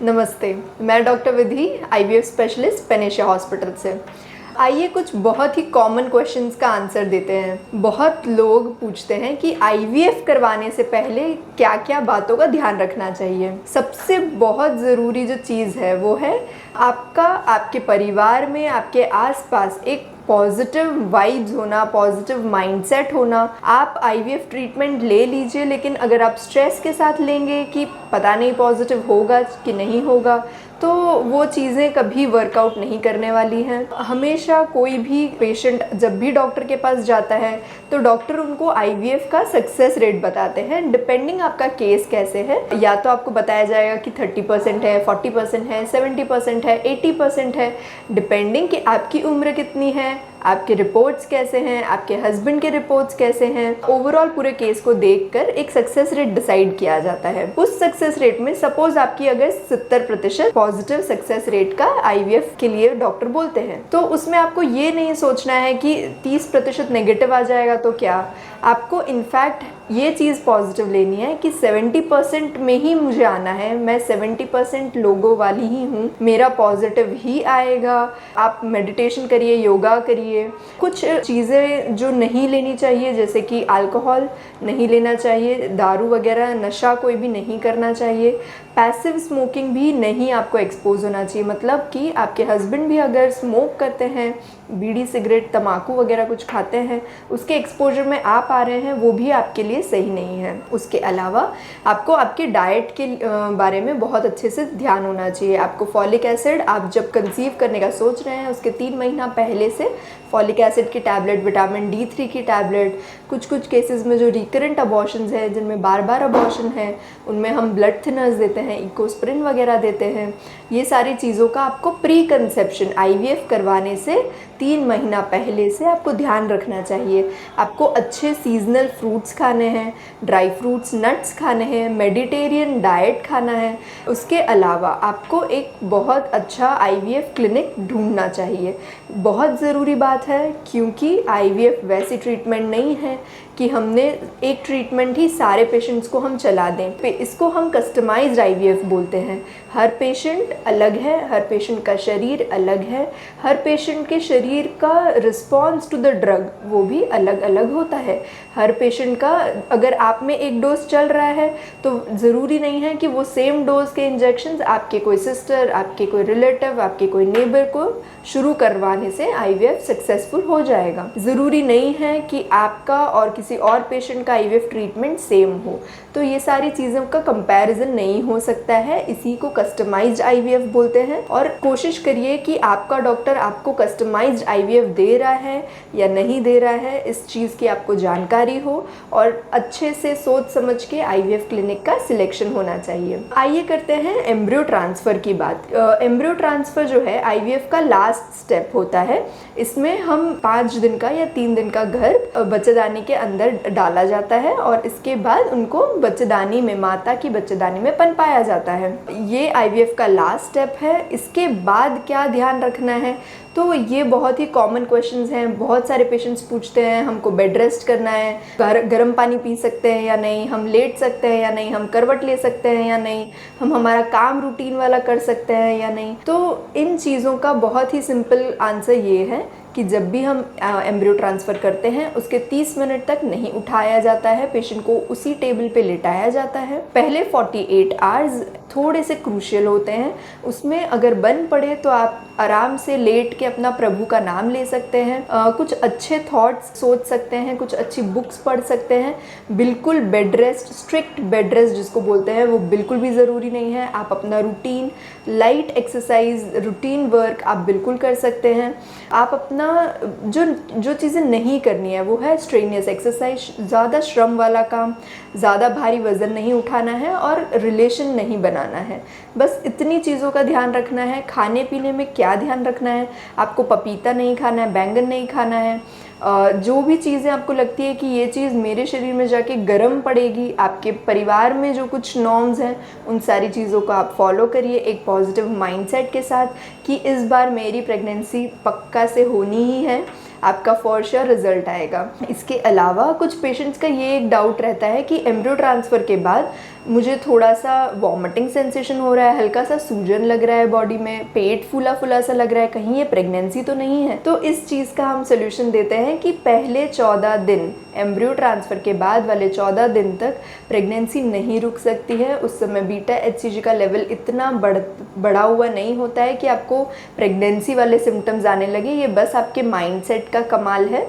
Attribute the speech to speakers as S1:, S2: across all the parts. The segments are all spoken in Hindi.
S1: नमस्ते, मैं डॉक्टर विधि आईवीएफ स्पेशलिस्ट पेनेशिया हॉस्पिटल से। आइए कुछ बहुत ही कॉमन क्वेश्चंस का आंसर देते हैं। बहुत लोग पूछते हैं कि आईवीएफ करवाने से पहले क्या क्या बातों का ध्यान रखना चाहिए। सबसे बहुत ज़रूरी जो चीज़ है वो है आपके परिवार में, आपके आसपास एक पॉजिटिव वाइब्स होना, पॉजिटिव माइंडसेट होना। आप आईवीएफ ट्रीटमेंट ले लीजिए, लेकिन अगर आप स्ट्रेस के साथ लेंगे कि पता नहीं पॉजिटिव होगा कि नहीं होगा, तो वो चीज़ें कभी वर्कआउट नहीं करने वाली हैं। हमेशा कोई भी पेशेंट जब भी डॉक्टर के पास जाता है तो डॉक्टर उनको आईवीएफ का सक्सेस रेट बताते हैं। डिपेंडिंग आपका केस कैसे है, या तो आपको बताया जाएगा कि 30% है, 40% है, 70% है, 80% है, डिपेंडिंग कि आपकी उम्र कितनी है, आपके रिपोर्ट्स कैसे हैं, आपके हस्बैंड के रिपोर्ट्स कैसे हैं। ओवरऑल पूरे केस को देखकर एक सक्सेस रेट डिसाइड किया जाता है। उस सक्सेस रेट में सपोज आपकी अगर 70% पॉजिटिव सक्सेस रेट का आईवीएफ के लिए डॉक्टर बोलते हैं, तो उसमें आपको ये नहीं सोचना है कि 30% नेगेटिव आ जाएगा तो क्या। आपको इनफैक्ट ये चीज़ पॉजिटिव लेनी है कि 70% में ही मुझे आना है, मैं 70% लोगों वाली ही हूँ, मेरा पॉजिटिव ही आएगा। आप मेडिटेशन करिए, योगा करिए। कुछ चीज़ें जो नहीं लेनी चाहिए, जैसे कि अल्कोहल नहीं लेना चाहिए, दारू वगैरह नशा कोई भी नहीं करना चाहिए, पैसिव स्मोकिंग भी नहीं आपको एक्सपोज होना चाहिए। मतलब कि आपके हस्बैंड भी अगर स्मोक करते हैं, बीड़ी सिगरेट तंबाकू वगैरह कुछ खाते हैं, उसके एक्सपोजर में आप आ रहे हैं, वो भी आपके लिए सही नहीं है। उसके अलावा आपको आपके डाइट के बारे में बहुत अच्छे से ध्यान होना चाहिए। आपको फॉलिक एसिड, आप जब कंसीव करने का सोच रहे हैं उसके 3 महीना पहले से फॉलिक एसिड की टैबलेट, विटामिन D3 की टैबलेट, कुछ केसेस में जो रिकरेंट अबॉर्शंस हैं, जिनमें बार बार अबॉर्शन है, उनमें हम ब्लड थिनर्स देते हैं, इकोस्प्रिन वगैरह देते हैं। ये सारी चीज़ों का आपको प्री कंसेप्शन आईवीएफ करवाने से 3 महीना पहले से आपको ध्यान रखना चाहिए। आपको अच्छे सीजनल फ्रूट्स खाने हैं, ड्राई फ्रूट्स, नट्स खाने हैं, मेडिटेरियन डाइट खाना है। उसके अलावा आपको एक बहुत अच्छा आईवीएफ क्लिनिक ढूंढना चाहिए। बहुत ज़रूरी बात है, क्योंकि आईवीएफ वैसी ट्रीटमेंट नहीं है कि हमने एक ट्रीटमेंट ही सारे पेशेंट्स को हम चला दें। इसको हम कस्टमाइज्ड आईवीएफ बोलते हैं। हर पेशेंट अलग है, हर पेशेंट का शरीर अलग है, हर पेशेंट के शरीर का रिस्पॉन्स टू द ड्रग वो भी अलग अलग होता है। हर पेशेंट का, अगर आप में एक डोज चल रहा है तो ज़रूरी नहीं है कि वो सेम डोज के इंजेक्शंस आपके कोई सिस्टर, आपके कोई रिलेटिव, आपके कोई नेबर को शुरू करवाने से आईवीएफ सक्सेसफुल हो जाएगा। ज़रूरी नहीं है कि आपका और किसी और पेशेंट का आईवीएफ ट्रीटमेंट सेम हो। तो ये सारी चीज़ों का कंपैरिजन नहीं हो सकता है, इसी को कस्टमाइज्ड आईवीएफ बोलते हैं। और कोशिश करिए कि आपका डॉक्टर आपको कस्टमाइज्ड आईवीएफ दे रहा है या नहीं दे रहा है, इस चीज़ की आपको जानकारी हो और अच्छे से सोच समझ के आईवीएफ क्लिनिक का सिलेक्शन होना चाहिए। आइए करते हैं एम्ब्रियो ट्रांसफ़र की बात। एम्ब्रियो ट्रांसफ़र जो है आईवीएफ का लास्ट स्टेप होता है। इसमें हम 5 दिन का या 3 दिन का घर बच्चेदानी के अंदर डाला जाता है और इसके बाद उनको बच्चेदानी में, माता की बच्चेदानी में पनपाया जाता है। ये आईवीएफ का लास्ट स्टेप है। इसके बाद क्या ध्यान रखना है, तो ये बहुत ही कॉमन क्वेश्चंस हैं। बहुत सारे पेशेंट्स पूछते हैं हमको बेड रेस्ट करना है, गर्म पानी पी सकते हैं या नहीं, हम लेट सकते हैं या नहीं, हम करवट ले सकते हैं या नहीं, हम हमारा काम रूटीन वाला कर सकते हैं या नहीं। तो इन चीज़ों का बहुत ही सिंपल आंसर ये है कि जब भी हम एम्ब्रियो ट्रांसफ़र करते हैं उसके 30 मिनट तक नहीं उठाया जाता है, पेशेंट को उसी टेबल पे लेटाया जाता है। पहले 48 आवर्स थोड़े से क्रूशियल होते हैं, उसमें अगर बन पड़े तो आप आराम से लेट के अपना प्रभु का नाम ले सकते हैं, कुछ अच्छे थॉट्स सोच सकते हैं, कुछ अच्छी बुक्स पढ़ सकते हैं। बिल्कुल bed rest, strict bed rest जिसको बोलते हैं, वो बिल्कुल भी ज़रूरी नहीं है। आप अपना routine, light exercise, routine work आप बिल्कुल कर सकते हैं। आप अपना जो चीज़ें नहीं करनी है वो है स्ट्रेनियस एक्सरसाइज, ज़्यादा श्रम वाला काम, ज़्यादा भारी वज़न नहीं उठाना है और रिलेशन नहीं बनाना है। बस इतनी चीज़ों का ध्यान रखना है। खाने पीने में क्या ध्यान रखना है, आपको पपीता नहीं खाना है, बैंगन नहीं खाना है। जो भी चीज़ें आपको लगती है कि ये चीज़ मेरे शरीर में जाके गर्म पड़ेगी, आपके परिवार में जो कुछ नॉर्म्स हैं उन सारी चीज़ों को आप फॉलो करिए एक पॉजिटिव माइंडसेट के साथ कि इस बार मेरी प्रेगनेंसी पक्का से होनी ही है। आपका फॉर श्योर रिजल्ट आएगा। इसके अलावा कुछ पेशेंट्स का ये एक डाउट रहता है कि एम्ब्रियो ट्रांसफ़र के बाद मुझे थोड़ा सा वॉमिटिंग सेंसेशन हो रहा है, हल्का सा सूजन लग रहा है बॉडी में, पेट फूला फूला सा लग रहा है, कहीं ये प्रेगनेंसी तो नहीं है। तो इस चीज़ का हम सोल्यूशन देते हैं कि पहले 14 दिन, एम्ब्रियो ट्रांसफ़र के बाद वाले 14 दिन तक प्रेगनेंसी नहीं रुक सकती है। उस समय बीटा HCG का लेवल इतना बढ़ा हुआ नहीं होता है कि आपको प्रेगनेंसी वाले सिम्टम्स आने लगे। ये बस आपके माइंडसेट का कमाल है।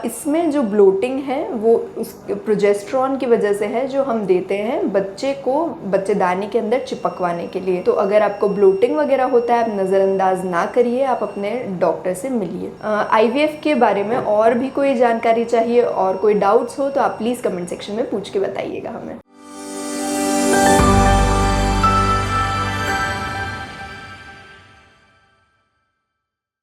S1: इसमें जो ब्लोटिंग है वो उस प्रोजेस्टेरॉन की वजह से है, जो हम देते हैं बच्चे को बच्चेदानी के अंदर चिपकवाने के लिए। तो अगर आपको ब्लोटिंग वगैरह होता है, आप नज़रअंदाज ना करिए, आप अपने डॉक्टर से मिलिए। IVF के बारे में और भी कोई जानकारी चाहिए और कोई डाउट्स हो तो आप प्लीज़ कमेंट सेक्शन में पूछ के बताइएगा हमें।